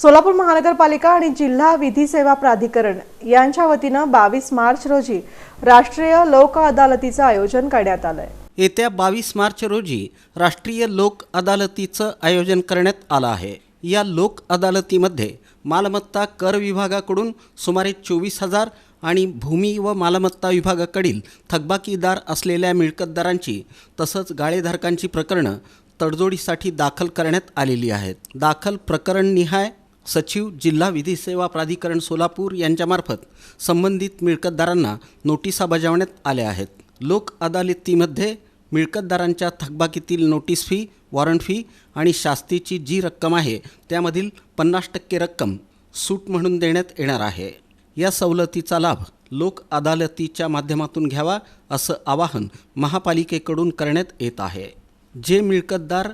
सोलापूर महानगरपालिका आणि जिल्हा विधी सेवा प्राधिकरण यांच्या वतीनं 22 मार्च रोजी राष्ट्रीय लोक अदालतीचं आयोजन करण्यात आलंय। येत्या 22 मार्च रोजी राष्ट्रीय लोक अदालतीचं आयोजन करण्यात आलं आहे। या लोक अदालतीमध्ये मालमत्ता कर विभागाकडून सुमारे 24,000 आणि भूमी व मालमत्ता विभागाकडील थकबाकीदार असलेल्या मिळकतदारांची तसंच गाळेधारकांची प्रकरणं तडजोडीसाठी दाखल करण्यात आलेली आहेत। दाखल प्रकरण निहाय सचिव जिल्हा विधी सेवा प्राधिकरण सोलापूर यांच्यामार्फत संबंधित मिळकतदारांना नोटिसा बजावण्यात आल्या आहेत। लोक अदालतीमध्ये मिळकतदारांच्या थकबाकीतील नोटीस फी, वॉरंट फी आणि शास्तीची जी रक्कम आहे त्यामधील 50% रक्कम सूट म्हणून देण्यात येणार आहे। या सवलतीचा लाभ लोक अदालतीच्या माध्यमातून घ्यावा असं आवाहन महापालिकेकडून करण्यात येत आहे। जे मिळकतदार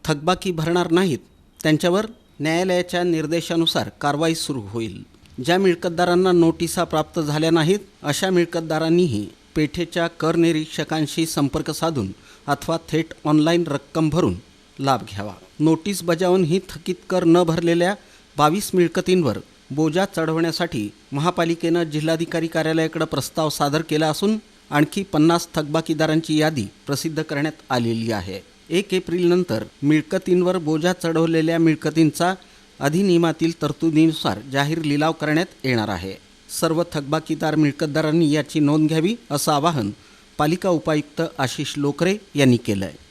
थकबाकी भरणार नाहीत त्यांच्यावर न्यायालयाच्या निर्देशानुसार कारवाई सुरू होईल। ज्या मिळकतदारांना नोटिसा प्राप्त झाल्या नाहीत अशा मिळकतदारांनीही पेठेच्या कर निरीक्षकांशी संपर्क साधून अथवा थेट ऑनलाईन रक्कम भरून लाभ घ्यावा। नोटीस बजावून ही थकीत कर न भरलेल्या 22 मिळकतींवर बोजा चढवण्यासाठी महापालिकेनं जिल्हाधिकारी कार्यालयाकडे प्रस्ताव सादर केला असून आणखी 50 थकबाकीदारांची यादी प्रसिद्ध करण्यात आलेली आहे। 1 एप्रिलनंतर मिळकतींवर बोजा चढवलेल्या मिळकतींचा अधिनियमातील तरतुदीनुसार जाहीर लिलाव करण्यात येणार आहे। सर्व थकबाकीदार मिळकतदारांनी याची नोंद घ्यावी असं आवाहन पालिका उपायुक्त आशिष लोकरे यांनी केलं आहे।